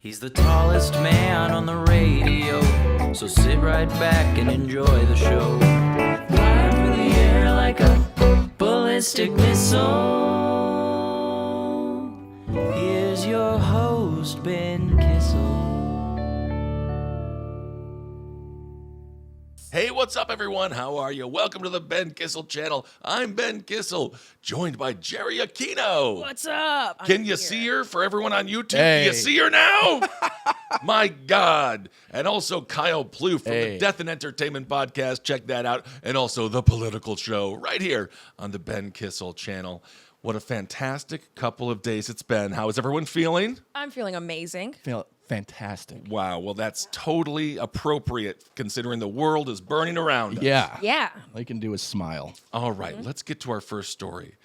He's the tallest man on the radio, so sit right back and enjoy the show. Fly through the air like a ballistic missile. Here's your host, Ben Kissel. Hey, what's up, everyone? How are you? Welcome to the Ben Kissel channel. I'm Ben Kissel, joined by Jerii Aquino. What's up? Can you see her for everyone on YouTube? Hey. Do you see her now? My God. And also Kyle Ploof from the Death and Entertainment Podcast. Check that out. And also The Political Show right here on the Ben Kissel channel. What a fantastic couple of days it's been. How is everyone feeling? I'm feeling amazing. Feel fantastic. Wow, well, that's totally appropriate considering the world is burning around us. Yeah. Yeah. All you can do is smile. All right, let's get to our first story.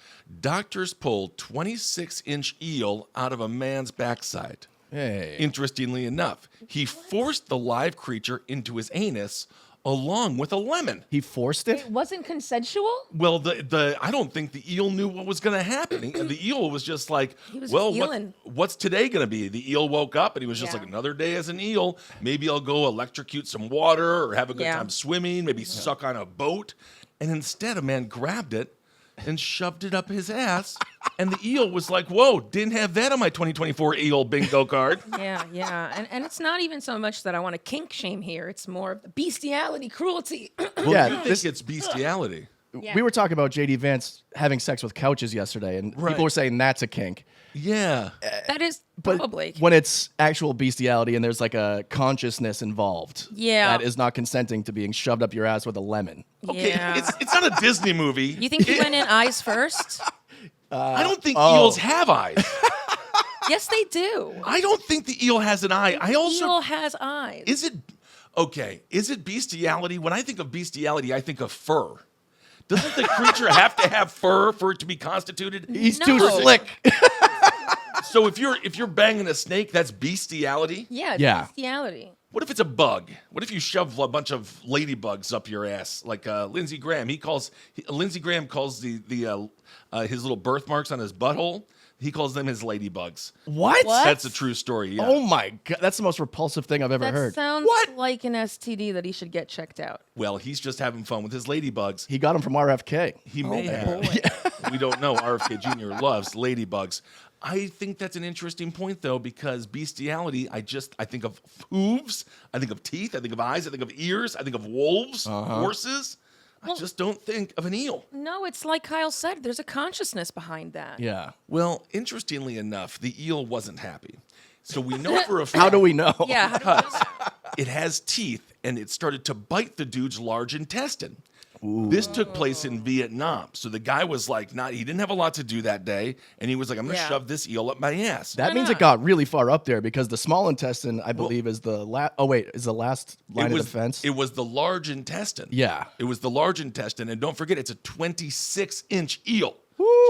Doctors pulled 26-inch eel out of a man's backside. Hey. Interestingly enough, he forced the live creature into his anus along with a lemon. He forced it? It wasn't consensual? Well, I don't think the eel knew what was going to happen. The eel was just like, He was well, feeling. what's today going to be? The eel woke up and he was just Yeah. like, another day as an eel. Maybe I'll go electrocute some water or have a good Yeah. time swimming, maybe suck on a boat. And instead, a man grabbed it and shoved it up his ass. And the eel was like, whoa, didn't have that on my 2024 eel bingo card. Yeah. And it's not even so much that I want to kink shame here. It's more of the bestiality, cruelty. Well, Yeah, you think this- it's bestiality. Yeah. We were talking about J.D. Vance having sex with couches yesterday, and Right. people were saying that's a kink. Yeah. That is But probably. when it's actual bestiality and there's like a consciousness involved, Yeah. that is not consenting to being shoved up your ass with a lemon. Okay, Yeah. it's not a Disney movie. You think he went in eyes first? I don't think oh. eels have eyes. Yes, they do. I don't think the eel has an eye. I also Eel has eyes. is it bestiality? When I think of bestiality, I think of fur. Doesn't the creature have to have fur for it to be constituted? He's No. too slick. So if you're banging a snake, that's bestiality? Yeah, it's Yeah. bestiality. What if it's a bug? What if you shove a bunch of ladybugs up your ass, like Lindsey Graham? Lindsey Graham calls the his little birthmarks on his butthole. He calls them his ladybugs. What? What? That's a true story. Yeah. Oh my God. That's the most repulsive thing I've ever That heard. sounds What? like an STD that he should get checked out. Well, he's just having fun with his ladybugs. He got him from RFK. He may have. boy. We don't know. RFK Jr. loves ladybugs. I think that's an interesting point, though, because bestiality, I think of hooves, I think of teeth, I think of eyes, I think of ears, I think of wolves, horses. I just don't think of an eel. No, it's like Kyle said. There's a consciousness behind that. Yeah. Well, interestingly enough, the eel wasn't happy. So we know for a fact How do we know? Yeah, how do you know that? it has teeth, and it started to bite the dude's large intestine. This took place in Vietnam. So the guy was like, he didn't have a lot to do that day. And he was like, I'm going to Yeah. shove this eel up my ass. That means it got really far up there because the small intestine, I believe, is the last. Oh wait, is the last line of defense? It was the large intestine. Yeah. It was the large intestine. And don't forget, it's a 26-inch eel.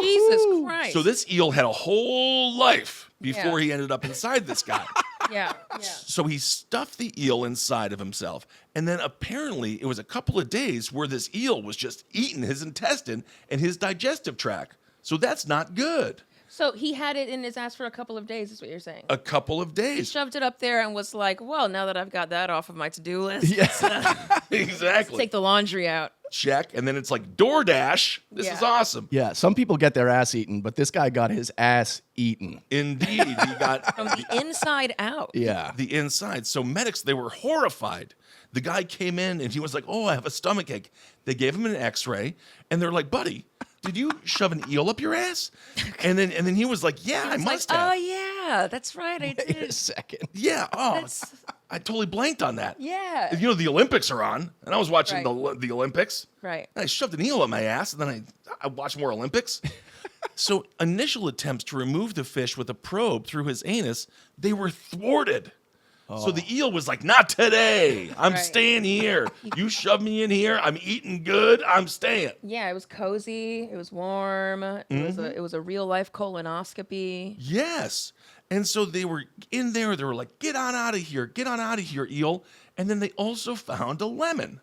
Jesus Christ. So this eel had a whole life before Yeah. he ended up inside this guy. yeah. So he stuffed the eel inside of himself. And then apparently it was a couple of days where this eel was just eating his intestine and his digestive tract. So that's not good. So he had it in his ass for a couple of days, is what you're saying. A couple of He days. shoved it up there and was like, well, now that I've got that off of my to-do list, Exactly. take the laundry out. Check. And then it's like DoorDash. This is Yeah. awesome. Yeah, some people get their ass eaten, but this guy got his ass eaten. Indeed. He got From the inside out. Yeah. the inside. So medics, they were horrified. The guy came in and he was like, oh, I have a stomachache. They gave him an x-ray and they're like, buddy, did you shove an eel up your ass? And then he was like, yeah, I It's like, must have. oh, yeah, that's right, I Wait a did. second. Yeah. Oh, That's- I totally blanked on that. Yeah. You know, the Olympics are on, and I was watching Right. the Olympics. Right. And I shoved an eel up my ass, and then I watched more Olympics. So initial attempts to remove the fish with a probe through his anus, they were thwarted. So the eel was like, not today. I'm Right. staying here. You shove me in here. I'm eating good. I'm staying. Yeah, it was cozy. It was warm. It was a real life colonoscopy. Yes. And so they were in there. They were like, get on out of here. Get on out of here, eel. And then they also found a lemon,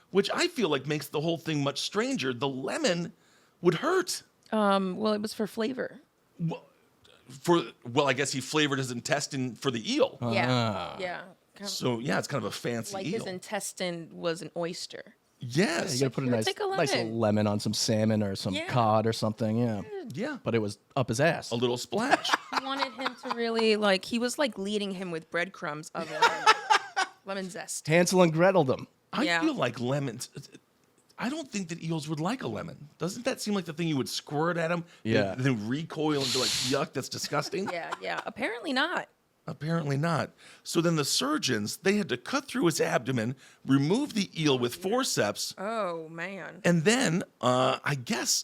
which I feel like makes the whole thing much stranger. The lemon would hurt. Well, it was for flavor. Well, I guess he flavored his intestine for the eel. Yeah. So yeah, it's kind of a fancy Like eel. his intestine was an oyster. Yes. You gotta put a nice take a little lemon. lemon on some salmon or some Yeah. cod or something. Yeah. Yeah. But it was up his ass. A little splash. He wanted him to really he was like leading him with breadcrumbs of lemon zest. Hansel and Gretel them. I Yeah. feel like lemons. I don't think that eels would like a lemon. Doesn't that seem like the thing you would squirt at them? Yeah. And then recoil and be like, yuck, that's disgusting? Yeah. Apparently not. Apparently not. So then the surgeons, they had to cut through his abdomen, remove the eel with forceps, Oh man. and then I guess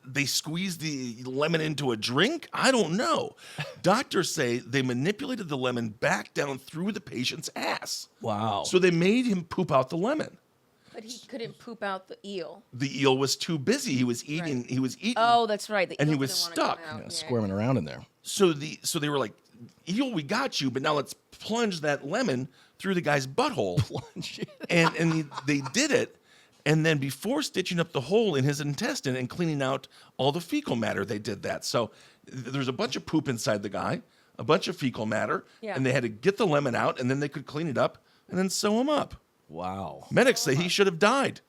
they squeezed the lemon into a drink? I don't know. Doctors say they manipulated the lemon back down through the patient's ass. Wow. So they made him poop out the lemon. But he couldn't poop out the eel. The eel was too busy. He was eating. Right. He was eating. Oh, that's right. The And he eel was didn't wanna come stuck. out. Yeah, squirming around in there. So they were like, eel, we got you, but now let's plunge that lemon through the guy's butthole. and they did it. And then before stitching up the hole in his intestine and cleaning out all the fecal matter, they did that. So there's a bunch of poop inside the guy, a bunch of fecal matter, Yeah. and they had to get the lemon out, and then they could clean it up and then sew him up. Wow. Medics say he should have died.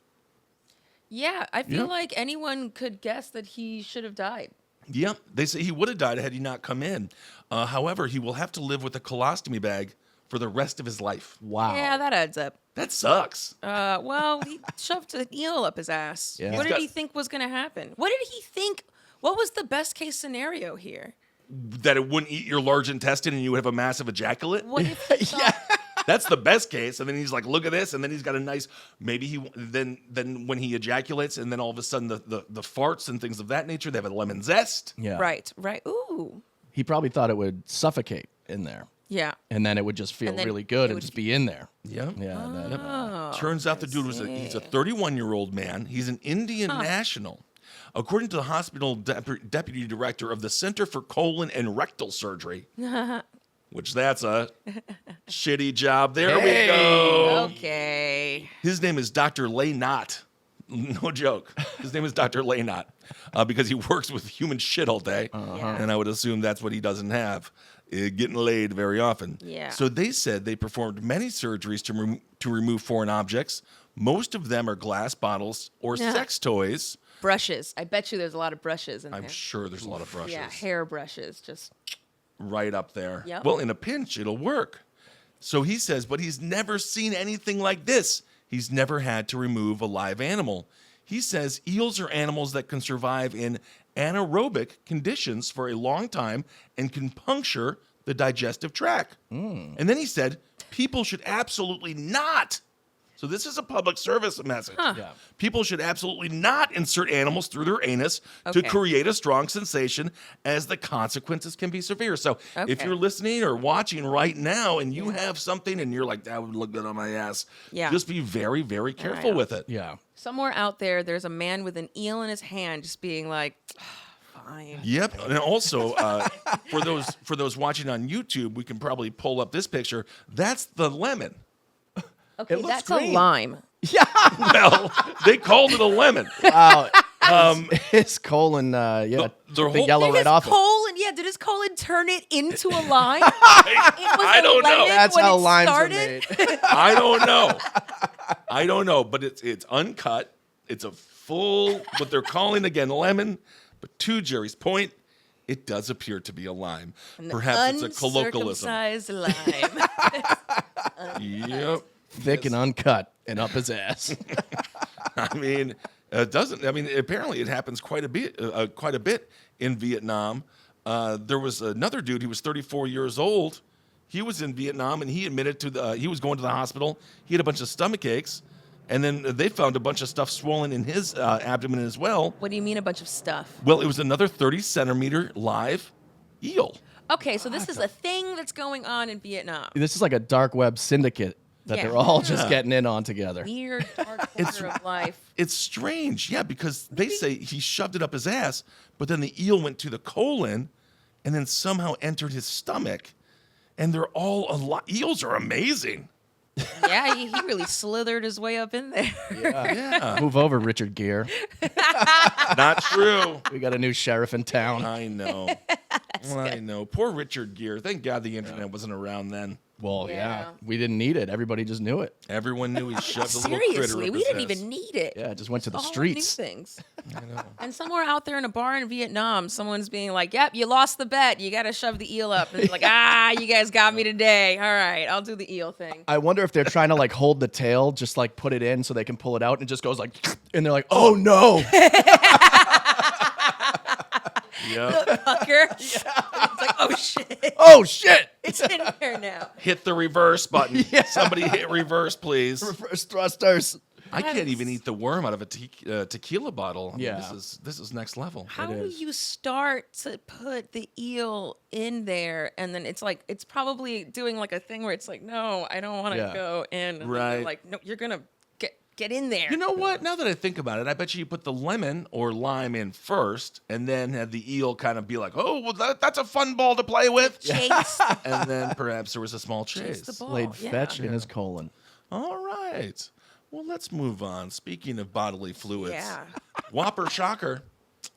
Yeah, I feel Yeah. like anyone could guess that he should have died. Yep, they say he would have died had he not come in. However, he will have to live with a colostomy bag for the rest of his life. Wow. Yeah, that adds up. That sucks. Well, he shoved an eel up his ass. Yeah. What He's did got- he think was going to happen? What did he think? What was the best case scenario here? That it wouldn't eat your large intestine and you would have a massive ejaculate. What if he thought, That's the best case. And then he's like, look at this. And then he's got a nice, maybe he, then when he ejaculates and then all of a sudden the farts and things of that nature, they have a lemon zest. Yeah. Right. Ooh. He probably thought it would suffocate in there. Yeah. And then it would just feel And then really good it and would just be in there. Yeah. Yeah. that- Oh, Turns out the dude he's a 31-year-old man. He's an Indian national. According to the hospital deputy director of the Center for Colon and Rectal Surgery, which that's a shitty job. There we go. Okay. His name is Dr. Laynott. No joke. His name is Dr. Laynott because he works with human shit all day. And I would assume that's what he doesn't have, getting laid very often. Yeah. So they said they performed many surgeries to remove foreign objects. Most of them are glass bottles or Yeah. sex toys. Brushes. I bet you there's a lot of brushes in I'm there. sure there's a lot of brushes. Yeah, hair brushes. Just Right up there. Yep. Well, in a pinch, it'll work. So he says, but he's never seen anything like this. He's never had to remove a live animal. He says eels are animals that can survive in anaerobic conditions for a long time and can puncture the digestive tract. And then he said, people should absolutely not. So this is a public service message. Yeah. People should absolutely not insert animals through their anus to Okay. create a strong sensation, as the consequences can be severe. So if Okay. you're listening or watching right now and you have something and you're like, that would look good on my ass, Yeah. just be very, very careful with it. Yeah. somewhere out there's a man with an eel in his hand, just being like, fine. Yep, and also for those watching on YouTube, we can probably pull up this picture. That's the lemon. Okay, looks that's green. a lime. Well, they called it a lemon. Wow. His colon, yeah, their took the whole- yellow Did right his off it. colon? Yeah, did his colon turn it into a lime? I don't know. That's when how it limes started? are made. I don't know, but it's uncut. It's a full, what they're calling again lemon. But to Jerry's point, it does appear to be a lime. Perhaps it's a colloquialism. Uncircumcised lime. Yep. Thick and uncut and up his ass. I mean, it doesn't. I mean, apparently it happens quite a bit in Vietnam. There was another dude. He was 34 years old. He was in Vietnam, and he admitted he was going to the hospital. He had a bunch of stomach aches, and then they found a bunch of stuff swollen in his abdomen as well. What do you mean a bunch of stuff? Well, it was another 30-centimeter live eel. Okay, so this is a thing that's going on in Vietnam. This is like a dark web syndicate that Yeah. they're all just getting in on together. Weird dark corner of life. It's strange, yeah, because they say he shoved it up his ass, but then the eel went to the colon and then somehow entered his stomach. And they're all alive. Eels are amazing. Yeah, he really slithered his way up in there. Yeah. Move over, Richard Gere. Not true. We got a new sheriff in town. I know. I know. Poor Richard Gere. Thank God the internet wasn't around then. Well, Yeah. we didn't need it. Everybody just knew it. Everyone knew he shoved a little critter Seriously, up we his didn't ass. even need it. Yeah, it just went to the All new streets. things. I know. And somewhere out there in a bar in Vietnam, someone's being like, "Yep, you lost the bet. You got to shove the eel up." And it's like, you guys got me today. All right, I'll do the eel thing. I wonder if they're trying to like hold the tail, just like put it in so they can pull it out, and it just goes like, and they're like, oh no. Yep. Fucker. It's like, oh shit, Oh shit. it's in there now. Hit the reverse button. Somebody hit reverse, please. Reverse thrusters. I can't even eat the worm out of a tequila bottle. I mean, Yeah. this is next level. How do you start to put the eel in there, and then it's like it's probably doing like a thing where it's like, no, I don't want to Yeah. go in. And then Right. you're like, no, you're gonna get in there. You know what? Now that I think about it, I bet you put the lemon or lime in first, and then have the eel kind of be like, "Oh, well, that's a fun ball to play with." Chase, And then perhaps there was a small chase chase. the ball. Laid yeah. fetch in his colon. All right. Well, let's move on. Speaking of bodily fluids, Yeah. Whopper shocker.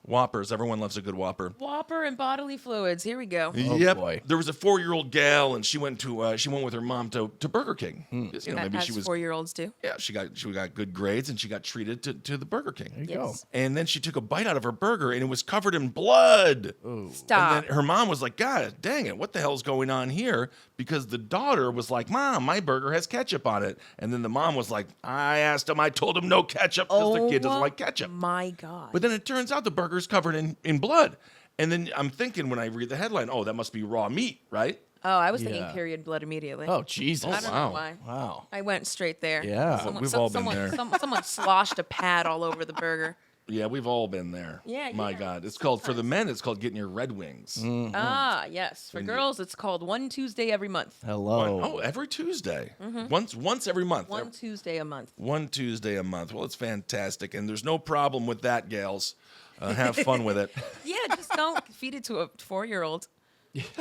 Whoppers. Everyone loves a good Whopper. Whopper and bodily fluids. Here we go. Yep. boy. There was a 4-year-old gal, and she went with her mom to Burger King. 'Cause, you know, maybe As she was 4-year-olds do. yeah she got good grades, and she got treated to the Burger King. There you go. Yes. And then she took a bite out of her burger, and it was covered in blood. Stop. And then her mom was like, God dang it, what the hell's going on here? Because the daughter was like, Mom, my burger has ketchup on it. And then the mom was like, I told him no ketchup because the kid doesn't like ketchup. My God. But then it turns out the burger's covered in blood. And then I'm thinking when I read the headline, oh, that must be raw meat, right? Oh, I was thinking Yeah. period blood immediately. Oh Jesus. I don't wow. know why. Wow. I went straight there. Yeah. We've all been there. Someone sloshed a pad all over the burger. Yeah, we've all been there. Yeah, My yeah. God. It's called, for the men, it's called getting your Red Wings. Ah, yes. For girls, it's called one Tuesday every month. Hello. Oh, every Tuesday. Once every month. One Tuesday a month. One Tuesday a month. Well, it's fantastic, and there's no problem with that, gals. Have fun with it. Yeah, just don't feed it to a 4-year-old.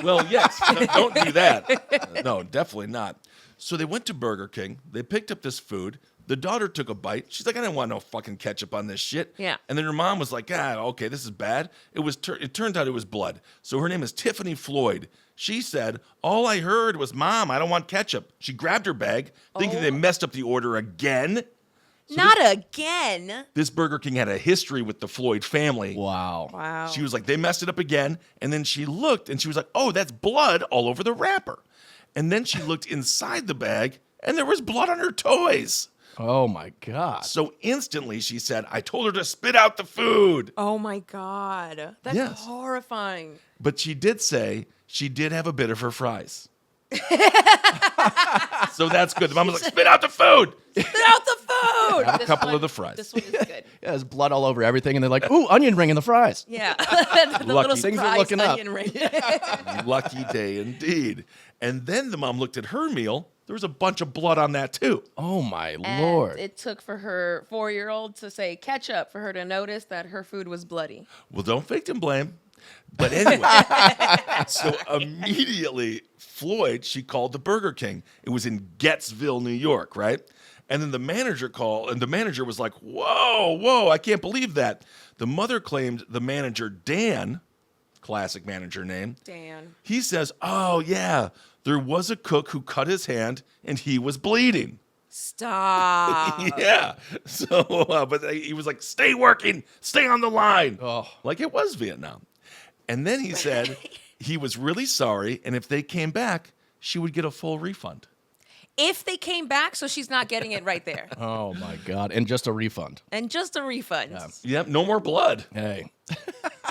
Well, yes, don't do that. No, definitely not. So they went to Burger King. They picked up this food. The daughter took a bite. She's like, I didn't want no fucking ketchup on this shit. Yeah. And then her mom was like, okay, this is bad. It turned out it was blood. So her name is Tiffany Floyd. She said, all I heard was, Mom, I don't want ketchup. She grabbed her bag, thinking they messed up the order again. Not again. This Burger King had a history with the Floyd family. Wow. Wow. She was like, they messed it up again. And then she looked and she was like, oh, that's blood all over the wrapper. And then she looked inside the bag and there was blood on her toys. Oh my God. So instantly she said, I told her to spit out the food. Oh my God. That's Yes. horrifying. But she did say she did have a bit of her fries. So that's good. The mom was like, spit out the food. Spit out the food. Have a couple of the fries. This one is good. Yeah, there's blood all over everything, and they're like, "Ooh, onion ring in the fries." Yeah. The Lucky. little Things are surprise looking up. onion ring. Lucky day indeed. And then the mom looked at her meal. There was a bunch of blood on that too. Oh my And Lord. it took for her 4-year-old to say ketchup for her to notice that her food was bloody. Well, don't victim blame. But anyway, so immediately Floyd, she called the Burger King. It was in Gettsville, New York, right? And then the manager called, and the manager was like, whoa, I can't believe that. The mother claimed the manager, Dan, classic manager name, Dan. he says, oh, yeah, there was a cook who cut his hand and he was bleeding. Stop. Yeah. So, but he was like, stay working, stay on the line. Oh. Like it was Vietnam. And then he said he was really sorry. And if they came back, she would get a full refund. If they came back, so she's not getting it right there. Oh my God. And just a refund. And just a refund. Yep. No more blood. Hey.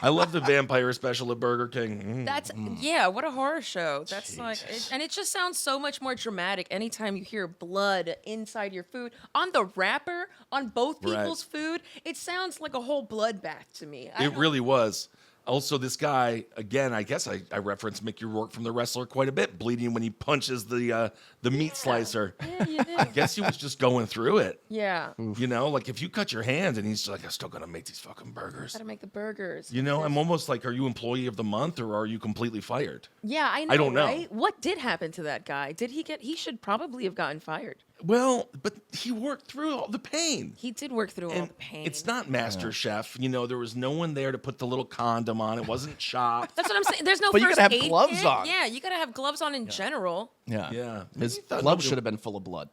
I love the vampire special at Burger King. That's yeah, what a horror show. That's like and it just sounds so much more dramatic anytime you hear blood inside your food. On the wrapper, on both Right. people's food, it sounds like a whole bloodbath to me. It really was. Also, this guy, again, I guess I referenced Mickey Rourke from The Wrestler quite a bit, bleeding when he punches the meat slicer. Yeah, you did. I guess he was just going through it. Yeah. You know, like if you cut your hand and he's like, I'm still going to make these fucking burgers. Gotta make the burgers. You know, I'm almost like, are you employee of the month or are you completely fired? Yeah, I know. I don't know. Right? What did happen to that guy? Did he should probably have gotten fired. Well, but he worked through all the pain. He did work through all And the pain. it's not Master Chef. You know, there was no one there to put the little condom on. It wasn't chopped. That's what I'm saying. There's no But you first gotta have aid gloves kit. on. Yeah, you gotta have gloves on in general. Yeah. Yeah. His Maybe thought gloves nobody- should have been full of blood.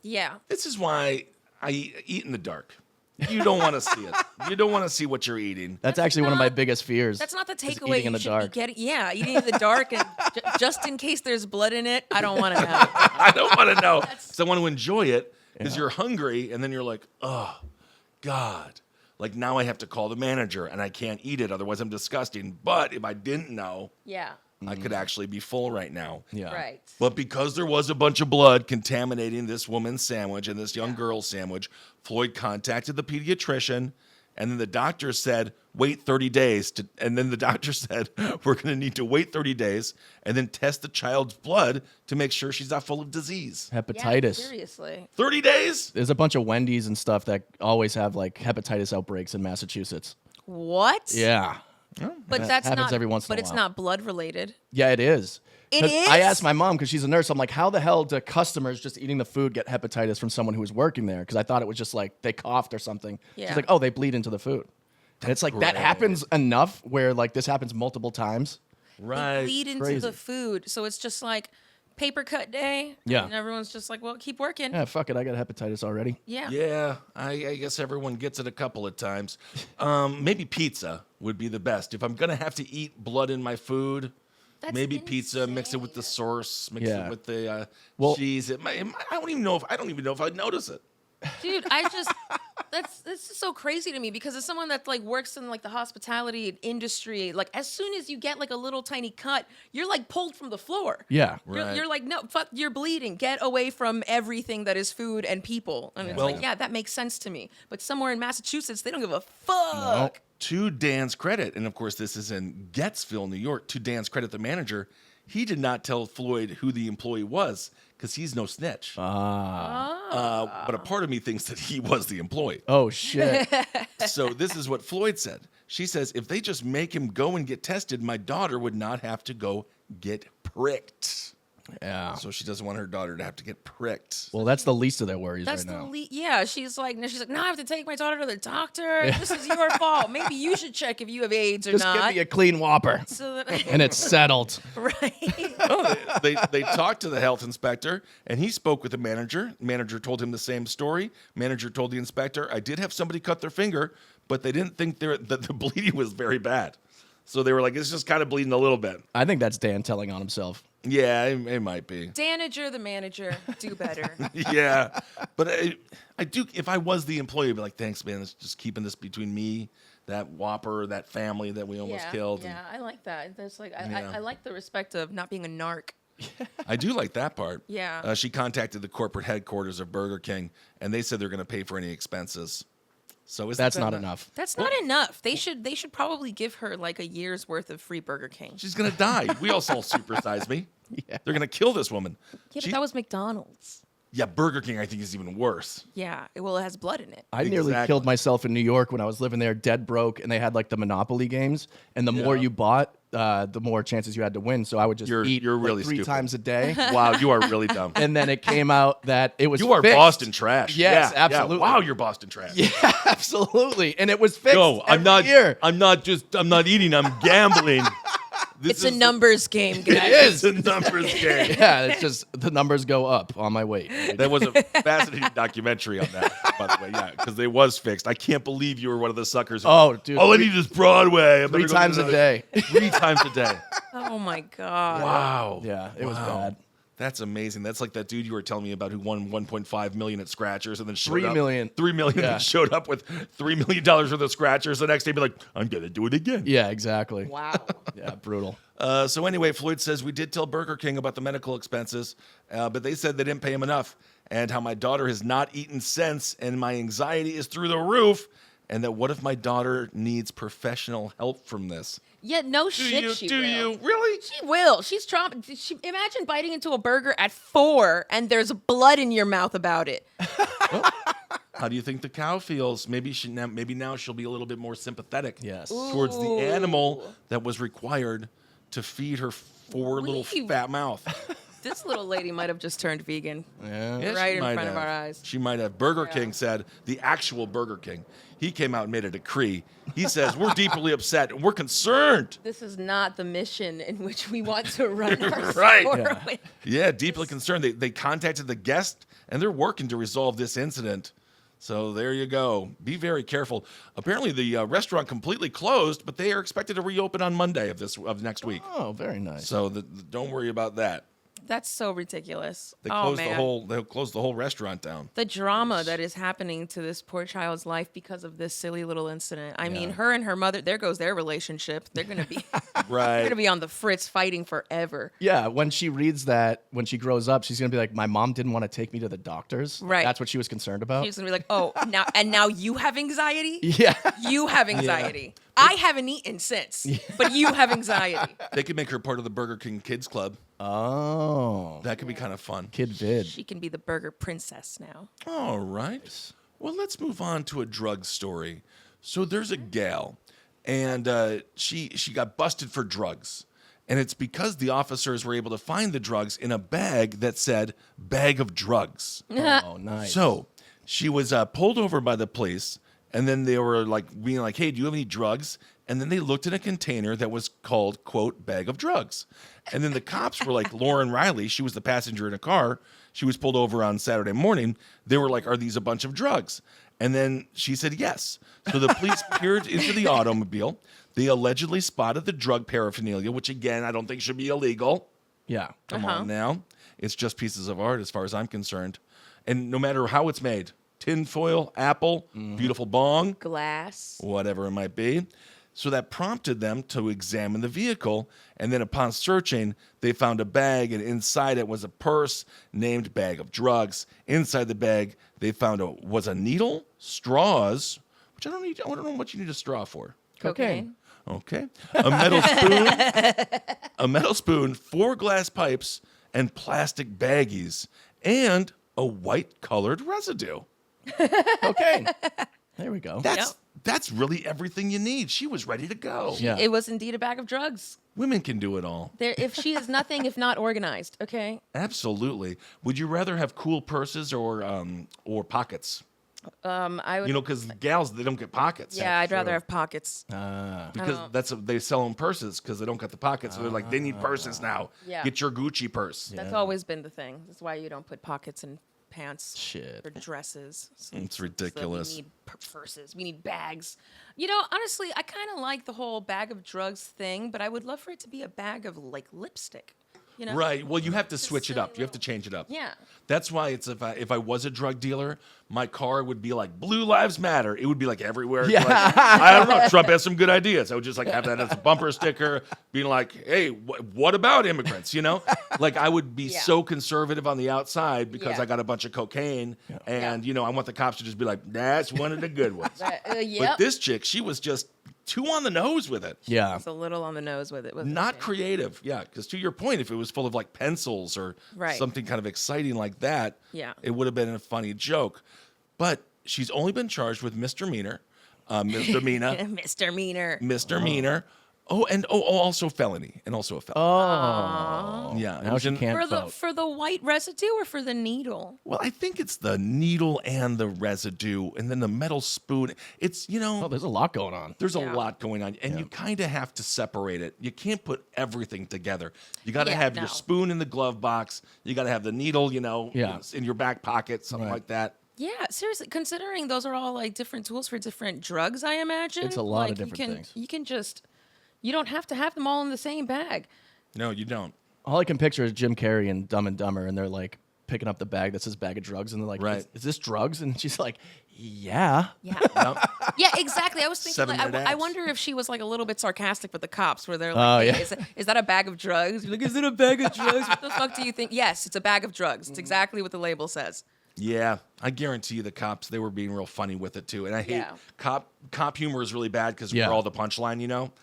Yeah. This is why I eat in the dark. You don't want to see it. You don't want to see what you're eating. That's actually one of my not- biggest fears. That's not the is takeaway eating you in the should dark. be getting. Yeah, eating in the dark and just in case there's blood in it, I don't want to know. I don't want to know. Because I want to enjoy it because you're hungry and then you're like, oh, God. Like now I have to call the manager and I can't eat it. Otherwise I'm disgusting. But if I didn't know, Yeah. I could actually be full right now. Yeah. Right. But because there was a bunch of blood contaminating this woman's sandwich and this young girl's sandwich, Floyd contacted the pediatrician, and then the doctor said, wait 30 days. And then the doctor said, we're going to need to wait 30 days and then test the child's blood to make sure she's not full of disease. Hepatitis. Yeah, seriously. 30 days? There's a bunch of Wendy's and stuff that always have like hepatitis outbreaks in Massachusetts. What? Yeah. But That that's happens not. every once in but a it's while. not blood related. Yeah, it is. It 'Cause I is? asked my mom because she's a nurse. I'm like, how the hell do customers just eating the food get hepatitis from someone who was working there? Because I thought it was just like they coughed or something. Yeah. She's like, oh, they bleed into the food. And it's like that great. happens enough where like this happens multiple times. Right. They bleed into Crazy. the food, so it's just like paper cut day. Yeah. And everyone's just like, well, keep working. Yeah, fuck it. I got hepatitis already. Yeah. Yeah, I guess everyone gets it a couple of times. Maybe pizza would be the best. If I'm going to have to eat blood in my food, That's maybe pizza, mix it with the insane. sauce, mix Yeah. it with the Well- cheese. I don't even know if I'd notice it. Dude, this is so crazy to me because as someone that like works in like the hospitality industry, like as soon as you get like a little tiny cut, you're like pulled from the floor. Yeah. Right. You're like, no, fuck, you're bleeding. Get away from everything that is food and people. And it's Well- like, yeah, that makes sense to me. But somewhere in Massachusetts, they don't give a fuck. To Dan's credit, and of course this is in Gettsville, New York, to Dan's credit, the manager, he did not tell Floyd who the employee was because he's no snitch. But a part of me thinks that he was the employee. Oh, shit. So this is what Floyd said. She says, if they just make him go and get tested, my daughter would not have to go get pricked. Yeah. So she doesn't want her daughter to have to get pricked. Well, that's the least of their worries That's right the now. yeah. She's like, now I have to take my daughter to the doctor. This is your fault. Maybe you should check if you have AIDS or Just not. give me a clean Whopper. So that, And it's settled. right. They talked to the health inspector, and he spoke with the manager. Manager told him the same story. Manager told the inspector, I did have somebody cut their finger, but they didn't think that the bleeding was very bad. So they were like, it's just kind of bleeding a little bit. I think that's Dan telling on himself. Yeah, it might be. Danager, the manager, do better. Yeah, but I do. If I was the employee, I'd be like, "Thanks, man. It's just keeping this between me, that Whopper, that family that we almost killed." Yeah, I like that. There's like, Yeah. I like the respect of not being a narc. I do like that part. Yeah. She contacted the corporate headquarters of Burger King, and they said they're going to pay for any expenses. So That's not enough. That's not enough. They should probably give her like a year's worth of free Burger King. She's going to die. We all saw Supersize Me. Yeah. They're going to kill this woman. Yeah, but She- that was McDonald's. Yeah, Burger King, I think, is even worse. Yeah, well, it has blood in it. I nearly Exactly. killed myself in New York when I was living there, dead broke, and they had like the Monopoly games. And the more Yeah. you bought, the more chances you had to win. So I would just eat You're like, really 3 stupid. times a day. Wow, you are really dumb. And then it came out that it was You are fixed. Boston trash. Yes, Yeah, absolutely. Yeah. Wow, you're Boston trash. Yeah, absolutely. And it was fixed No, I'm every not. year. I'm not eating. I'm gambling. It's a numbers game, guys. It's a numbers game. Yeah, it's just the numbers go up on my weight. That was a fascinating documentary on that, by the way. Yeah, because it was fixed. I can't believe you were one of the suckers. Who, Oh, dude. all I need is Broadway. I better 3 go times to a the- day. 3 times a day. Oh my god. Wow. Yeah, it was bad. That's amazing. That's like that dude you were telling me about who won 1.5 million at Scratchers and then showed 3 up. million. 3 million Yeah. and showed up with $3 million worth of Scratchers. The next day, be like, I'm gonna do it again. Yeah, exactly. Wow. Yeah, brutal. So anyway, Floyd says we did tell Burger King about the medical expenses, but they said they didn't pay him enough, and how my daughter has not eaten since, and my anxiety is through the roof, and that what if my daughter needs professional help from this? Yeah, no shit. She Do will. you really? She will. She's traumatized. Imagine biting into a burger at 4 and there's blood in your mouth about it. How do you think the cow feels? Maybe now she'll be a little bit more sympathetic. Yes. Towards the animal that was required to feed her 4 little you- fat mouth. This little lady might have just turned vegan. Yeah. Yeah, Right she in might front of have. our eyes. She might have. Burger King said, the actual Burger King, he came out and made a decree. He says, we're deeply upset and we're concerned. This is not the mission in which we want to run our Right. store Yeah. with. Yeah, deeply concerned. They contacted the guest and they're working to resolve this incident. So there you go. Be very careful. Apparently the restaurant completely closed, but they are expected to reopen on Monday of next week. Oh, very nice. So don't worry about that. That's so ridiculous. They Oh, closed man. they closed the whole restaurant down. The drama that is happening to this poor child's life because of this silly little incident. I mean, her and her mother, there goes their relationship. They're going to be Right. going to be on the fritz fighting forever. Yeah, when she reads that, when she grows up, she's gonna be like, "My mom didn't want to take me to the doctors." Right. That's what she was concerned about. She's going to be like, "Oh, now you have anxiety? Yeah. You have anxiety. I haven't eaten since, but you have anxiety." They could make her part of the Burger King Kids Club. Oh. That could be kind of fun. Kid vid. She can be the burger princess now. All right. Well, let's move on to a drug story. So there's a gal, and she got busted for drugs. And it's because the officers were able to find the drugs in a bag that said "bag of drugs." Oh, nice. So she was pulled over by the police, and then they were like being like, "Hey, do you have any drugs?" And then they looked in a container that was called, quote, "bag of drugs." And then the cops were like, Lauren Riley, she was the passenger in a car. She was pulled over on Saturday morning. They were like, "Are these a bunch of drugs?" And then she said yes. So the police peered into the automobile. They allegedly spotted the drug paraphernalia, which again, I don't think should be illegal. Yeah. Come on now. It's just pieces of art as far as I'm concerned. And no matter how it's made, tinfoil, apple, beautiful bong, Glass. whatever it might be. So that prompted them to examine the vehicle. And then upon searching, they found a bag, and inside it was a purse named "bag of drugs." Inside the bag, they found was a needle, straws, which I don't know what you need a straw for. Cocaine. Okay. A metal spoon, 4 glass pipes, and plastic baggies, and a white colored residue. Cocaine. There we go. That's really everything you need. She was ready to go. Yeah. It was indeed a bag of drugs. Women can do it all. If she is nothing if not organized, okay? Absolutely. Would you rather have cool purses or pockets? I would. Because gals, they don't get pockets. Yeah, I'd rather have pockets. Because they sell them purses because they don't get the pockets. So they're like, they need purses now. Yeah. Get your Gucci purse. That's always been the thing. That's why you don't put pockets in pants Shit. for dresses. It's So ridiculous. we need purses. We need bags. Honestly, I kind of like the whole bag of drugs thing, but I would love for it to be a bag of like lipstick. Right. Well, you have to switch it silly up. You have to change it up. Yeah. That's why it's if I was a drug dealer, my car would be like Blue Lives Matter. It would be like everywhere. Yeah. Like, I don't know. Trump has some good ideas. I would just like have that as a bumper sticker, being like, "Hey, what about immigrants?" Like I would be Yeah. so conservative on the outside because Yeah. I got a bunch of cocaine, and I want the cops to just be like, "That's one of the good ones." Yep. But this chick, she was just too on the nose with it. Yeah. It's a little on the nose with it. wasn't Not she? creative, yeah. Because to your point, if it was full of like pencils or Right. something kind of exciting like that, Yeah. it would have been a funny joke. But she's only been charged with misdemeanor, misdemeanor, Misdemeanor. also felony, and also a felony. Oh. Yeah, it Now was she in- can't For the vote. for the white residue or for the needle? Well, I think it's the needle and the residue, and then the metal spoon. It's Oh, there's a lot going on. There's a Yeah. lot going on, and you kind of have to separate it. You can't put everything together. You got to Yeah, have your no. spoon in the glove box. You got to have the needle, Yeah. in your back pocket, something Right. like that. Yeah, seriously. Considering those are all like different tools for different drugs, I imagine It's a lot of like, different things. You can just, you don't have to have them all in the same bag. No, you don't. All I can picture is Jim Carrey and Dumb and Dumber, and they're like picking up the bag that says "bag of drugs," and they're like, Right. Is this drugs?" And she's like, "Yeah." Yeah. Yep. Yeah, exactly. I was thinking, 7-minute I ads. wonder if she was like a little bit sarcastic with the cops, where they're like, Oh, hey, yeah. is that a bag of drugs? You're like, is it a bag of drugs? What the fuck do you think? Yes, it's a bag of drugs. It's exactly what the label says. Yeah, I guarantee you the cops, they were being real funny with it too. And I hate Yeah. cop humor is really bad because Yeah. we're all the punchline,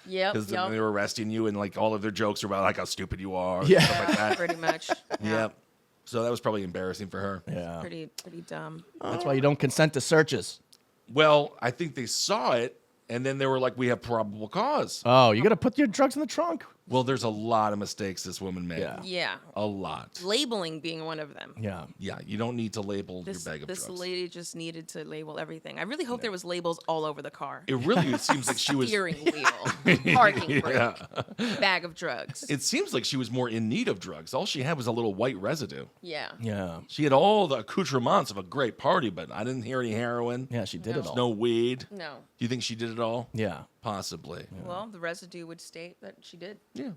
Yep, Because yep. they were arresting you and like all of their jokes are about like how stupid you are. Yeah. And stuff like that. Pretty much. Yeah. So that was probably embarrassing for her. Yeah. Pretty dumb. That's why you don't consent to searches. Well, I think they saw it and then they were like, we have probable cause. Oh, you got to put your drugs in the trunk. Well, there's a lot of mistakes this woman made. Yeah. Yeah. A lot. Labeling being one of them. Yeah. Yeah, you don't need to label This, your bag of this drugs. lady just needed to label everything. I really hope there was labels all over the car. It seems like she was. Steering wheel, parking brake, Yeah. bag of drugs. It seems like she was more in need of drugs. All she had was a little white residue. Yeah. Yeah. She had all the accoutrements of a great party, but I didn't hear any heroin. Yeah, she did it all. No weed. Do No. you think she did it all? Yeah. Possibly. Well, the residue would state that she did. Yeah.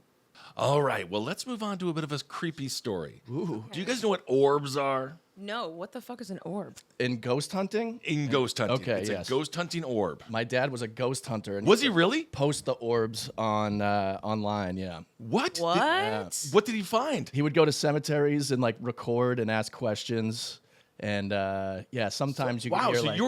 All right. Well, let's move on to a bit of a creepy story. Ooh. Do you guys know what orbs are? No, what the fuck is an orb? In ghost hunting, In ghost hunting. Okay, It's yes. a ghost hunting orb. my dad was a ghost hunter, and Was he really? post the orbs on online. Yeah. What? What? What did he find? He would go to cemeteries and like record and ask questions. And yeah, sometimes you can Wow, hear so like, you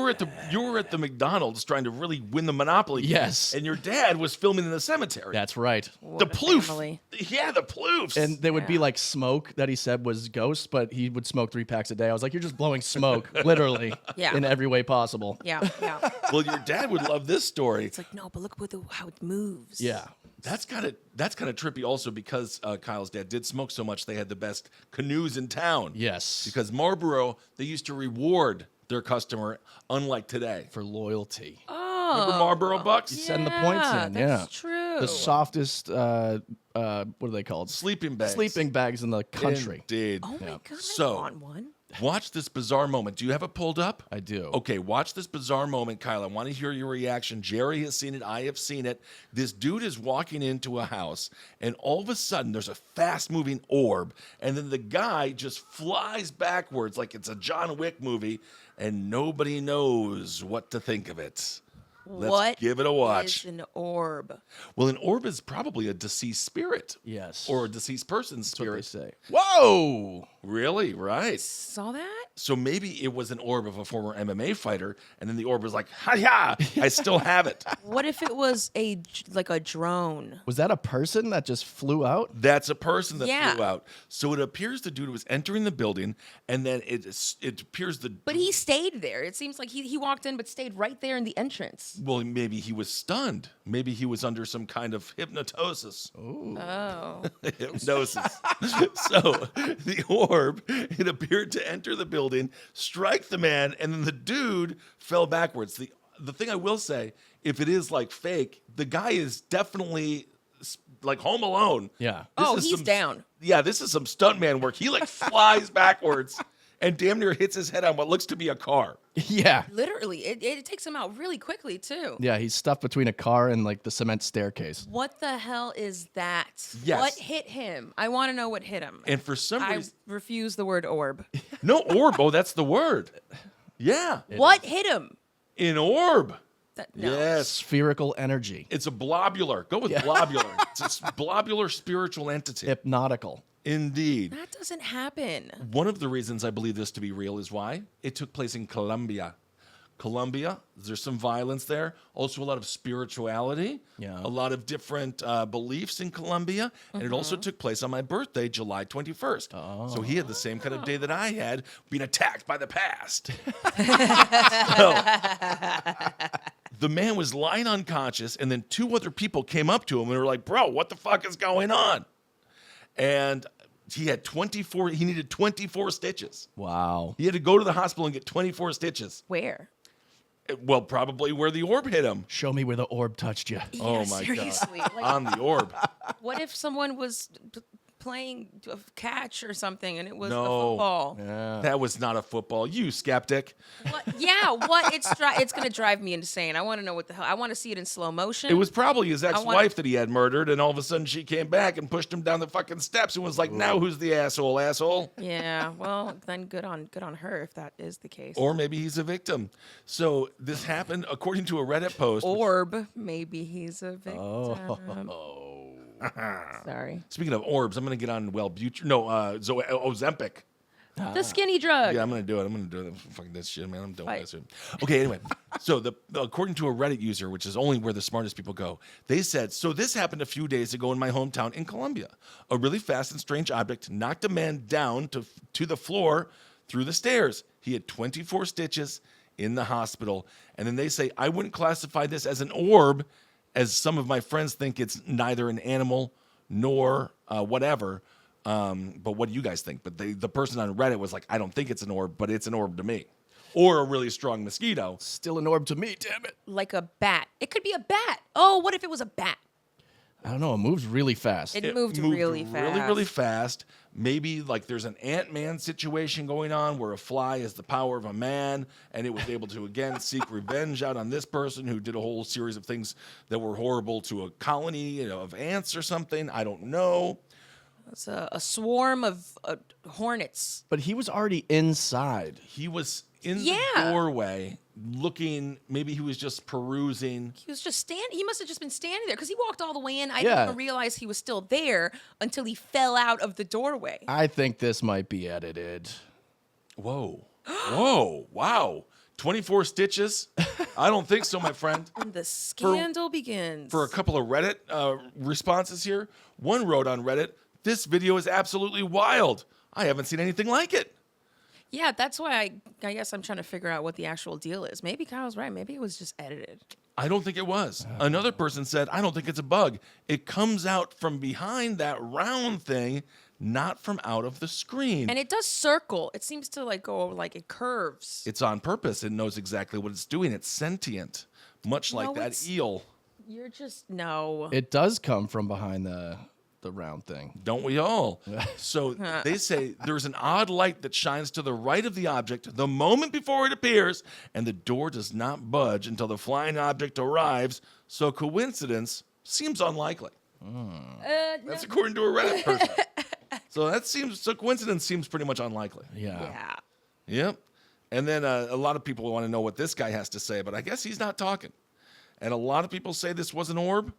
were at the McDonald's trying to really win the Monopoly game, Yes. and your dad was filming in the cemetery. that's right. the What a Ploof. family. Yeah, the Ploofs. And there would be Yeah. like smoke that he said was ghosts, but he would smoke 3 packs a day. I was like, you're just blowing smoke, literally, Yeah. in every way possible. Yeah, yeah. well, your dad would love this story. It's like, no, but look at how it moves. Yeah. That's kind of trippy also because Kyle's dad did smoke so much they had the best canoes in town. Yes. Because Marlboro, they used to reward their customer, unlike today. For loyalty. Oh. Remember Marlboro Bucks? Send the points in, yeah. That's true. The softest, what are they called? Sleeping bags. Sleeping bags in the country. Indeed. Oh my god, So- I want one. Watch this bizarre moment. Do you have it pulled up? I do. Okay, watch this bizarre moment, Kyle. I want to hear your reaction. Jerii has seen it. I have seen it. This dude is walking into a house, and all of a sudden, there's a fast-moving orb, and then the guy just flies backwards like it's a John Wick movie, and nobody knows what to think of it. Let's What give it a watch. is an orb? Well, an orb is probably a deceased spirit. Yes. Or a deceased person's That's what they spirit. say. Whoa! Really? Right. Saw that? So maybe it was an orb of a former MMA fighter, and then the orb was like, "Ha-ya! I still have it." What if it was like a drone? Was that a person that just flew out? That's a person that Yeah. flew out. So it appears the dude was entering the building, and then it appears the But he stayed there. It seems like he walked in but stayed right there in the entrance. well, maybe he was stunned. Maybe he was under some kind of hypnotosis. Oh. Hypnosis. So the orb, it appeared to enter the building, strike the man, and then the dude fell backwards. The thing I will say, if it is like fake, the guy is definitely like Home Alone. Yeah. Oh, is he's down. Yeah, this is some stuntman work. He like flies backwards and damn near hits his head on what looks to be a car. Yeah. Literally, it takes him out really quickly too. Yeah, he's stuffed between a car and like the cement staircase. What the hell is that? Yes. What hit him? I want to know what hit him. And for some I reason, refuse the word orb. no orb. Oh, that's the word. Yeah, What hit him? an orb. No. Yes. Spherical energy. It's a blobular. Go with blobular. It's a blobular spiritual entity. Hypnotical. Indeed. That doesn't happen. One of the reasons I believe this to be real is why it took place in Colombia. Colombia, there's some violence there. Also, a lot of spirituality. Yeah. A lot of different beliefs in Colombia. And it also took place on my birthday, July 21st. Oh. So he had the same kind of day that I had, being attacked by the past. The man was lying unconscious, and then 2 other people came up to him and were like, "Bro, what the fuck is going on?" And he needed 24 stitches. Wow. He had to go to the hospital and get 24 stitches. Where? Well, probably where the orb hit him. Show me where the orb touched you. Oh Yeah, my seriously. God. Like, On the orb. what if someone was playing a catch or something and it was a No. football? Yeah. That was not a football. You skeptic. What? Yeah, what? It's gonna drive me insane. I want to know what the hell. I want to see it in slow motion. It was probably his want- ex-wife that he had murdered, and all of a sudden she came back and pushed him down the fucking steps and was like, "Now who's the asshole?" Yeah. Well, then good on her if that is the case. Or maybe he's a victim. So this happened according to a Reddit post. Orb. Maybe he's a victim. Oh. Sorry. Speaking of orbs, I'm going to get on Ozempic. The skinny drug. Yeah, I'm gonna do it. I'm gonna do it. Fucking this shit, man. I'm done Fight. with this shit. Okay, anyway. So according to a Reddit user, which is only where the smartest people go, they said, so this happened a few days ago in my hometown in Colombia. A really fast and strange object knocked a man down to the floor through the stairs. He had 24 stitches in the hospital. And then they say, I wouldn't classify this as an orb, as some of my friends think it's neither an animal nor whatever. But what do you guys think? But the person on Reddit was like, I don't think it's an orb, but it's an orb to me. Or a really strong mosquito. Still an orb to me, damn it. Like a bat. It could be a bat. Oh, what if it was a bat? I don't know. It moves really fast. It moved really fast. Really, really fast. Maybe like there's an Ant-Man situation going on where a fly has the power of a man, and it was able to, again, seek revenge out on this person who did a whole series of things that were horrible to a colony of ants or something. I don't know. It's a swarm of hornets. But he was already inside. He was in the doorway looking. Maybe he was just perusing. He was just standing. He must have just been standing there because he walked all the way in. I Yeah. didn't even realize he was still there until he fell out of the doorway. I think this might be edited. Whoa. Whoa. Wow. 24 stitches? I don't think so, my friend. And the scandal begins. For a couple of Reddit responses here, one wrote on Reddit, "This video is absolutely wild. I haven't seen anything like it." Yeah, that's why I guess I'm trying to figure out what the actual deal is. Maybe Kyle's right. Maybe it was just edited. I don't think it was. Another person said, "I don't think it's a bug. It comes out from behind that round thing, not from out of the screen." And it does circle. It seems to like go like it curves. It's on purpose. It knows exactly what it's doing. It's sentient, much like No, that it's- eel. You're just no. It does come from behind the round thing. Don't we all? So they say there's an odd light that shines to the right of the object the moment before it appears, and the door does not budge until the flying object arrives. So coincidence seems unlikely. That's according to a Reddit person. So coincidence seems pretty much unlikely. Yeah. Yeah. Yep. And then a lot of people want to know what this guy has to say, but I guess he's not talking. And a lot of people say this was an orb.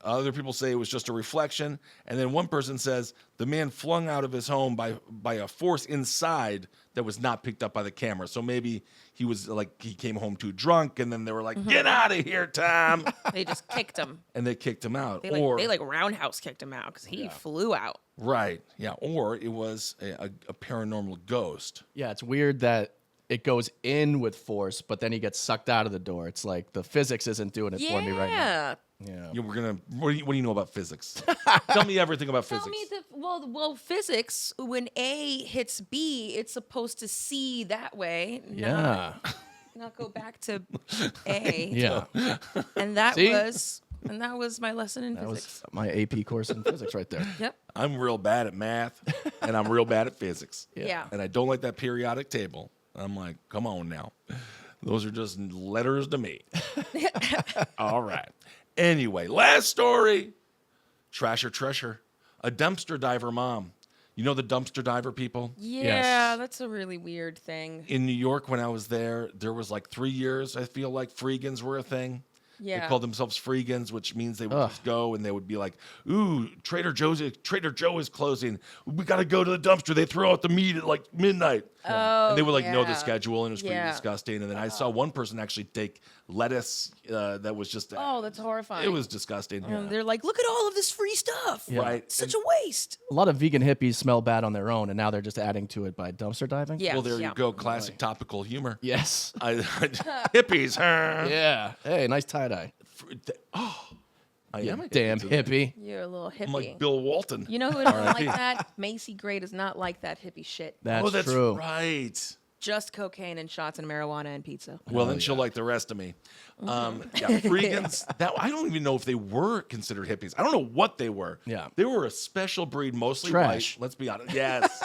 Other people say it was just a reflection. And then one person says the man flung out of his home by a force inside that was not picked up by the camera. So maybe he was like, he came home too drunk, and then they were like, "Get out of here, Tom." They just kicked him. And they kicked him out. They like roundhouse kicked him out because he flew out. Right. Yeah. Or it was a paranormal ghost. Yeah, it's weird that it goes in with force, but then he gets sucked out of the door. It's like the physics isn't doing it for me right now. Yeah. Yeah. Yeah, what do you know about physics? Tell me everything about physics. Tell me well, physics. When A hits B, it's supposed to C that way. Yeah. Not go back to A. Yeah. And that See? was my lesson in That physics. was my AP course in physics right there. Yep. I'm real bad at math, and I'm real bad at physics. Yeah. And I don't like that periodic table. I'm like, come on now. Those are just letters to me. All right. Anyway, last story. Trash or treasure. A dumpster diver mom. You know the dumpster diver people? Yeah, that's a really weird thing. In New York, when I was there was like 3 years, I feel like freegans were a thing. Yeah. They called themselves freegans, which means they would just go and they would be like, "Ooh, Trader Joe is closing. We got to go to the dumpster. They throw out the meat at like midnight." Oh, And they would like know the yeah. schedule, and it was pretty Yeah. disgusting. And then I saw one person actually take lettuce that was just, Oh, that's horrifying. it was disgusting. And they're like, look at all of this free stuff. Right. Such a waste. A lot of vegan hippies smell bad on their own, and now they're just adding to it by dumpster diving. Yeah. Well, there yeah. you go. Classic topical humor. Yes. Hippies, huh? Yeah. Hey, nice tie-dye. I You am a damn hippie. hippie. You're a little hippie. I'm like Bill Walton. You know who doesn't like that? Macy Gray does not like that hippie shit. That's, That's true. right. Just cocaine and shots and marijuana and pizza. Well, then she'll like the rest of me. Yeah, freegans. I don't even know if they were considered hippies. I don't know what they were. Yeah. They were a special breed, mostly Trash. white. Let's be honest. Yes.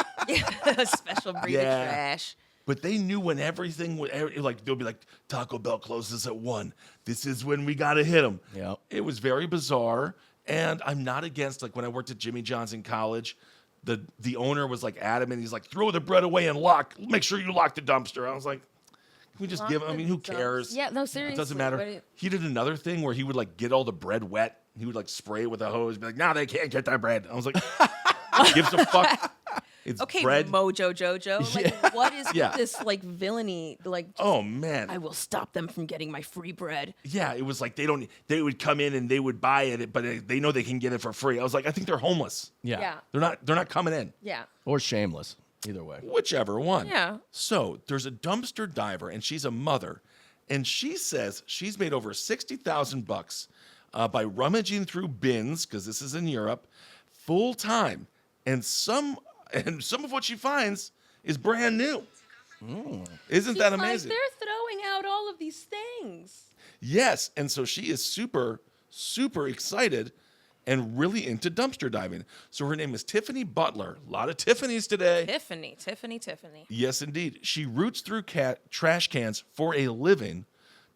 A special breed Yeah. of trash. But they knew when everything would, like, they'll be like, Taco Bell closes at 1. This is when we got to hit them. Yep. It was very bizarre. And I'm not against, like, when I worked at Jimmy John's in college, the owner was like adamant. He's like, throw the bread away and make sure you lock the dumpster. I was like, can we just give him? I mean, who cares? Yeah, no, seriously. It doesn't matter. He did another thing where he would like get all the bread wet. He would like spray it with a hose. Be like, "No, they can't get that bread." I was like, "Gives a fuck." It's Okay, bread. Mojo Jojo. Like, what is Yeah. this like villainy? Like, Oh man. I will stop them from getting my free bread. Yeah, it was like they would come in and they would buy it, but they know they can get it for free. I was like, I think they're homeless. Yeah. Yeah. They're not coming in. Yeah. Or shameless. Either way. Whichever one. Yeah. So there's a dumpster diver, and she's a mother, and she says she's made over $60,000 by rummaging through bins, because this is in Europe, full time. And some of what she finds is brand new. Isn't that amazing? They're throwing out all of these things. Yes, and so she is super, super excited and really into dumpster diving. So her name is Tiffany Butler. A lot of Tiffany's today. Tiffany. Yes, indeed. She roots through trash cans for a living,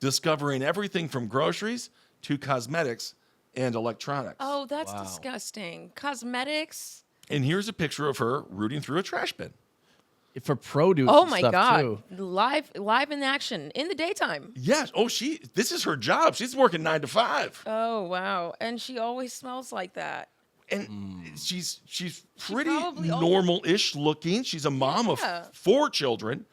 discovering everything from groceries to cosmetics and electronics. Oh, that's disgusting. Cosmetics. And here's a picture of her rooting through a trash bin. For produce. Oh and my stuff God! Too. Live in action in the daytime. Yes. Oh, this is her job. She's working 9 to 5. Oh wow! And she always smells like that. And she's pretty probably normal-ish looking. She's a mom of 4 children.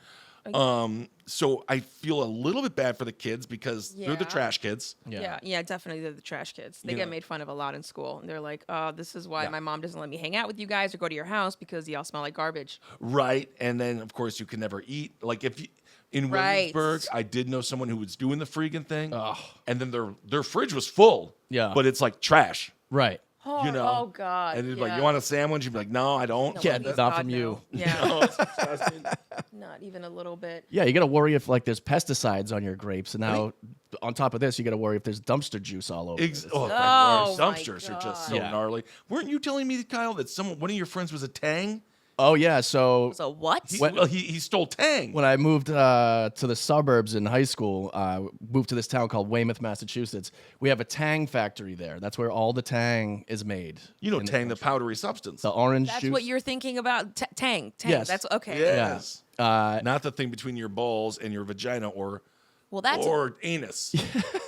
So I feel a little bit bad for the kids because they're the Yeah. trash kids. Yeah, definitely. They're the trash kids. They You get know. made fun of a lot in school. And they're like, "Oh, this is why Yeah. my mom doesn't let me hang out with you guys or go to your house because y'all smell like garbage." Right. And then, of course, you can never eat. Like if you, in Right. Williamsburg, I did know someone who was doing the freegan thing. And then their fridge was full. Yeah. But it's like trash. Right. Oh, You know. oh God! And it's yeah. like, you want a sandwich? You'd be like, no, I don't. No, Yeah, please, not God, from no. you. Yeah, No, it's disgusting. not even a little bit. Yeah, you got to worry if like there's pesticides on your grapes, and now on top of this, you got to worry if there's dumpster juice all over. Oh, Oh, my dumpsters are just so God. Yeah. gnarly. Weren't you telling me, Kyle, that one of your friends was a Tang? Oh yeah, so So what? He stole Tang. when I moved to the suburbs in high school, moved to this town called Weymouth, Massachusetts. We have a Tang factory there. That's where all the Tang is made. You know in Tang, the powdery substance. the orange That's juice. what you're thinking about? Tang. Yes. That's okay. Yes. Yeah. Not the thing between your balls and your vagina or Well, that's anus.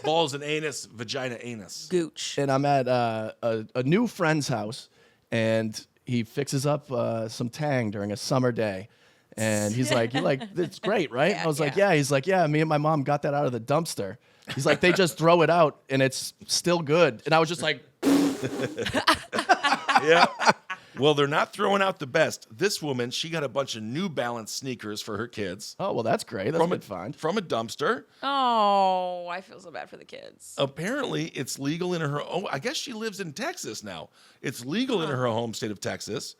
Balls and anus, vagina, anus. gooch. And I'm at a new friend's house, and he fixes up some Tang during a summer day. And he's like, it's great, right? Yeah, I was like, yeah. yeah. He's like, yeah, me and my mom got that out of the dumpster. He's like, they just throw it out, and it's still good. And I was just like, Yeah. Well, they're not throwing out the best. This woman, she got a bunch of New Balance sneakers for her kids oh, well, that's great. That's a good find. from a dumpster. Oh, I feel so bad for the kids. Apparently, it's legal in her. Oh, I guess she lives in Texas now. It's legal in her home state of Texas,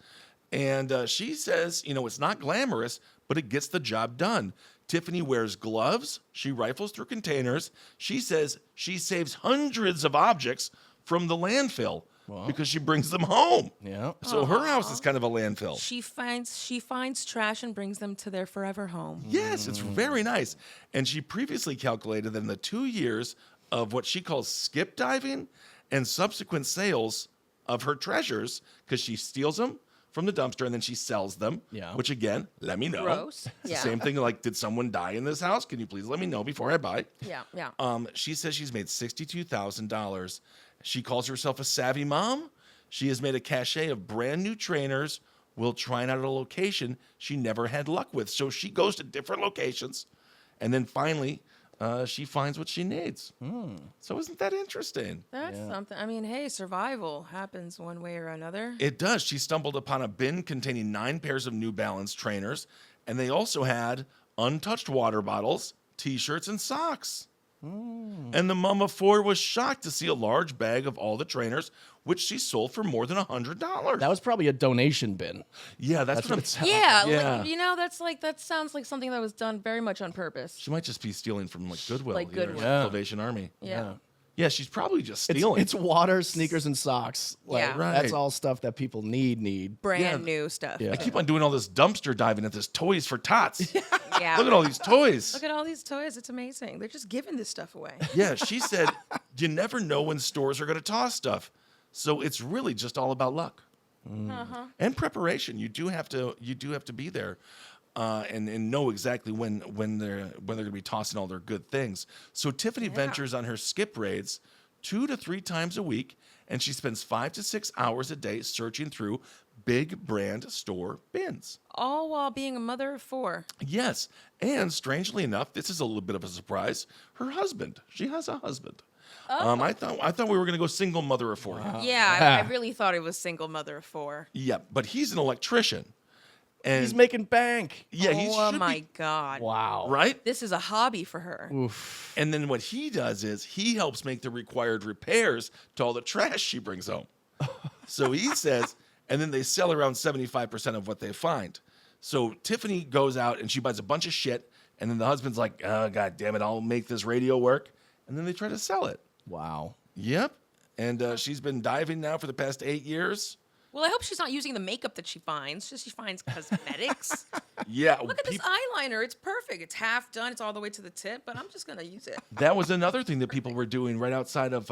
and she says, it's not glamorous, but it gets the job done. Tiffany wears gloves. She rifles through containers. She says she saves hundreds of objects from the landfill because she brings them home. Yeah. So her house is kind of a landfill. She finds trash and brings them to their forever home. Yes, it's very nice. And she previously calculated that in the 2 years of what she calls skip diving and subsequent sales of her treasures, because she steals them from the dumpster and then she sells them. Yeah. Which again, let me know. Gross. It's Yeah. the same thing like, did someone die in this house? Can you please let me know before I buy? Yeah. She says she's made $62,000. She calls herself a savvy mom. She has made a cachet of brand new trainers while trying out a location she never had luck with. So she goes to different locations, and then finally, she finds what she needs. So isn't that interesting? That's something. I mean, hey, survival happens one way or another. It does. She stumbled upon a bin containing 9 pairs of New Balance trainers, and they also had untouched water bottles, T-shirts, and socks. And the mom of 4 was shocked to see a large bag of all the trainers, which she sold for more than $100. That was probably a donation bin. Yeah, that's what it I'm. sounds Yeah, Yeah. that sounds like something that was done very much on purpose. She might just be stealing from like Goodwill, Like Goodwill. Yeah. Salvation Army. Yeah. Yeah, she's probably just It's, stealing. it's water, sneakers, and socks. Like, Yeah. Right. That's all stuff that people need. Brand new stuff. Yeah. I keep on doing all this dumpster diving at this Toys for Tots. Yeah. Look at all these toys. Look at all these toys. It's amazing. They're just giving this stuff away. Yeah, she said you never know when stores are going to toss stuff, so it's really just all about luck and preparation. You do have to be there and know exactly when they're going to be tossing all their good things. So Tiffany ventures on her skip raids 2 to 3 times a week, and she spends 5 to 6 hours a day searching through big brand store bins. All while being a mother of 4. Yes, and strangely enough, this is a little bit of a surprise. Her husband, she has a husband. I thought we were gonna go single mother of 4. Yeah, I really thought it was single mother of 4. Yeah, but he's an electrician, And He's making bank. yeah, he Oh should my be, God. Wow. right? This is a hobby for her. Oof. And then what he does is he helps make the required repairs to all the trash she brings home. So he says, and then they sell around 75% of what they find. So Tiffany goes out and she buys a bunch of shit, and then the husband's like, oh, God damn it, I'll make this radio work. And then they try to sell it. Wow. Yep. And she's been diving now for the past 8 years. Well, I hope she's not using the makeup that she finds. Just she finds cosmetics. Yeah. Look at this eyeliner. It's perfect. It's half done. It's all the way to the tip, but I'm just going to use it. That was another thing that people were doing right outside of,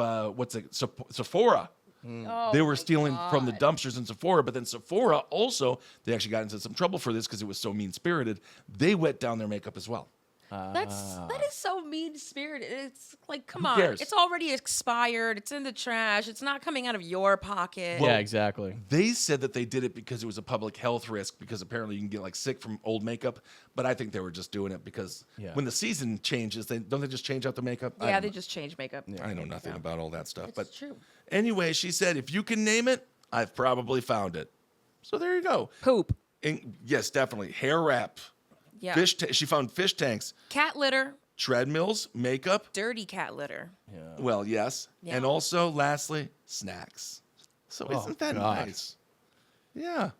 Sephora. Oh, They were my stealing from the God. dumpsters in Sephora, but then Sephora also, they actually got into some trouble for this because it was so mean-spirited. They wet down their makeup as well. That is so mean spirited. It's like, come on. cares? It's already expired. It's in the trash. It's not coming out of your pocket. Yeah, exactly. They said that they did it because it was a public health risk because apparently you can get like sick from old makeup. But I think they were just doing it because when the season changes, don't they just change out the makeup? I Yeah, don't they know. just change makeup. I know nothing about all that stuff. It's But true. anyway, she said, if you can name it, I've probably found it. So there you go. Poop. Yes, definitely. Hair wrap. Yeah. She found fish tanks, Cat litter. treadmills, makeup. Dirty cat litter. Well, yes. Yeah. And also, lastly, snacks. So isn't that God. nice? Yeah.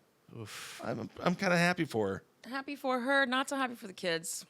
I'm kind of happy for her. Happy for her, not so happy for the kids.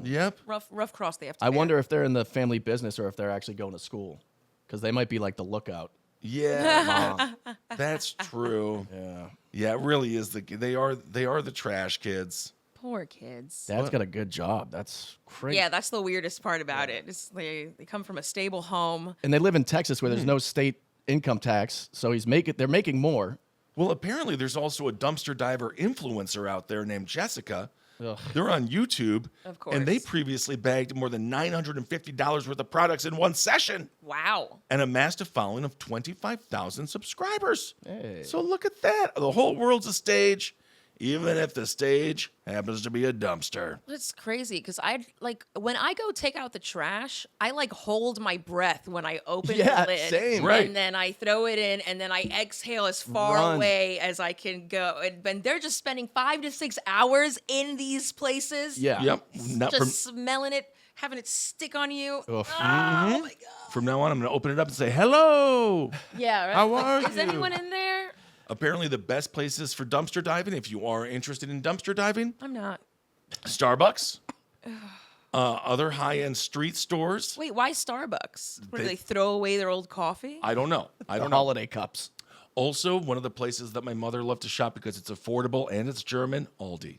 Yep. Rough cross they have to I bear. wonder if they're in the family business or if they're actually going to school, because they might be like the lookout. Yeah. That's true. Yeah. Yeah, it really is. They are the trash kids. Poor kids. Dad's got a good job. That's crazy. Yeah, that's the weirdest part about it. It's they come from a stable home. And they live in Texas where there's no state income tax, so they're making more. Well, apparently there's also a dumpster diver influencer out there named Jessica. Ugh. They're on YouTube. Of course. And they previously bagged more than $950 worth of products in one session Wow. and amassed a following of 25,000 subscribers. Hey. So look at that. The whole world's a stage, even if the stage happens to be a dumpster. That's crazy because I like when I go take out the trash, I like hold my breath when I open Yeah, the lid. same. Right. And then I throw it in and then I exhale as far Run. away as I can go. And they're just spending 5 to 6 hours in these places. Yeah. Yep. Not Just smelling it, having it stick on you. Oof. Oh my God. from now on, I'm going to open it up and say, hello. Yeah, right? How are Is you? anyone in there? Apparently, the best places for dumpster diving, if you are interested in dumpster diving, I'm not. Starbucks, other high-end street stores. Wait, why Starbucks? Where, do They- they throw away their old coffee? I don't know. I The don't know. holiday cups. Also, one of the places that my mother loved to shop because it's affordable and it's German, Aldi.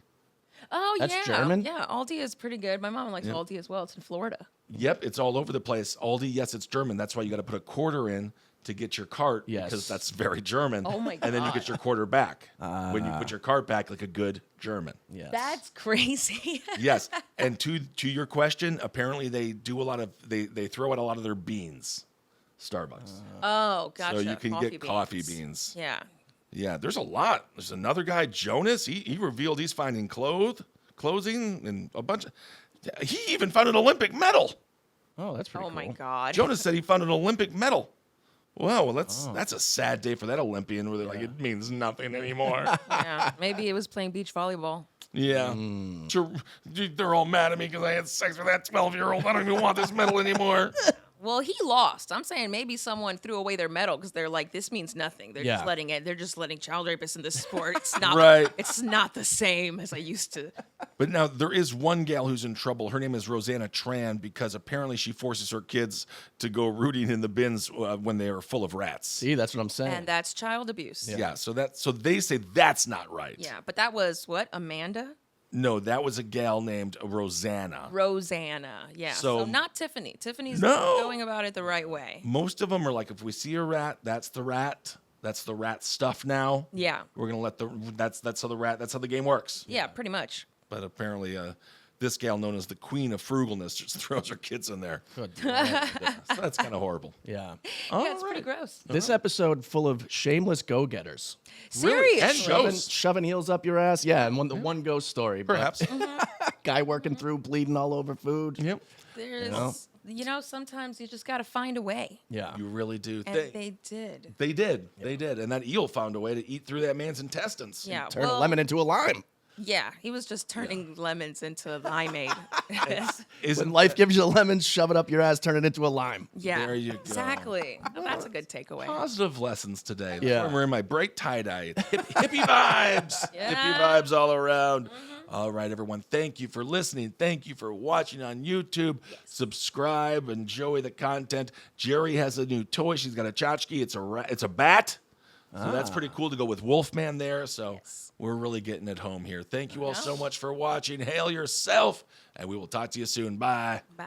Oh, That's yeah. German? Yeah, Aldi is pretty good. My mom likes Aldi as well. It's in Florida. Yep, it's all over the place. Aldi, yes, it's German. That's why you got to put a quarter in to get your cart Yes. because that's very German. Oh my And then you God. get your quarter back when you put your cart back like a good German. Yes. That's crazy. Yes, and to your question, apparently they do a lot of they throw out a lot of their beans, Starbucks. Oh, gotcha. So you can Coffee get coffee beans. Yeah. Yeah, there's a lot. There's another guy, Jonas. He revealed he's finding clothing and a bunch of. He even found an Olympic medal. Oh, that's pretty Oh cool. my God. Jonas said he found an Olympic medal. Well, that's a sad day for that Olympian where they're like, it means nothing anymore. Yeah. Maybe it was playing beach volleyball. Yeah. They're all mad at me because I had sex with that 12-year-old. I don't even want this medal anymore. Well, he lost. I'm saying maybe someone threw away their medal because they're like, this means nothing. They're just Yeah. letting it. They're just letting child rapists in this sport. It's not. Right. It's not the same as I used to. But now there is one gal who's in trouble. Her name is Rosanna Tran because apparently she forces her kids to go rooting in the bins when they are full of rats. See, that's what I'm saying. And that's child abuse. Yeah, so they say that's not right. Yeah, but that was what? Amanda? No, that was a gal named Rosanna. Rosanna. Yeah. So, So- not Tiffany. Tiffany's No. going about it the right way. Most of them are like, if we see a rat, that's the rat. That's the rat stuff now. Yeah. We're gonna let that's how the game works. Yeah, pretty much. But apparently, this gal known as the Queen of Frugalness just throws her kids in there. Good Lord. So that's kind of horrible. Yeah. Yeah, it's pretty gross. This episode full of shameless go-getters. Really? And Seriously. Shoving Shoving heels up your ass. Yeah, and the one ghost story. but Perhaps. Guy working through, bleeding all over food. Yep. There's, sometimes you just got to find a way. Yeah. You really do. And they did. They did. They did. And that eel found a way to eat through that man's intestines. Yeah. Turn a lemon into a lime. Yeah, he was just turning lemons into limeade. When life gives you lemons, shove it up your ass, turn it into a lime. Yeah, There you go. exactly. Oh, that's a good takeaway. Positive lessons today. Yeah. I'm wearing my bright tie-dye. It's hippie vibes. Yeah. Hippie vibes all around. All right, everyone. Thank you for listening. Thank you for watching on YouTube. Subscribe. Enjoy the content. Jerii has a new toy. She's got a tchotchke. It's a bat. So that's pretty cool to go with Wolfman there. So we're really getting it home here. Thank you all so much for watching. Hail yourself. And we will talk to you soon. Bye. Bye.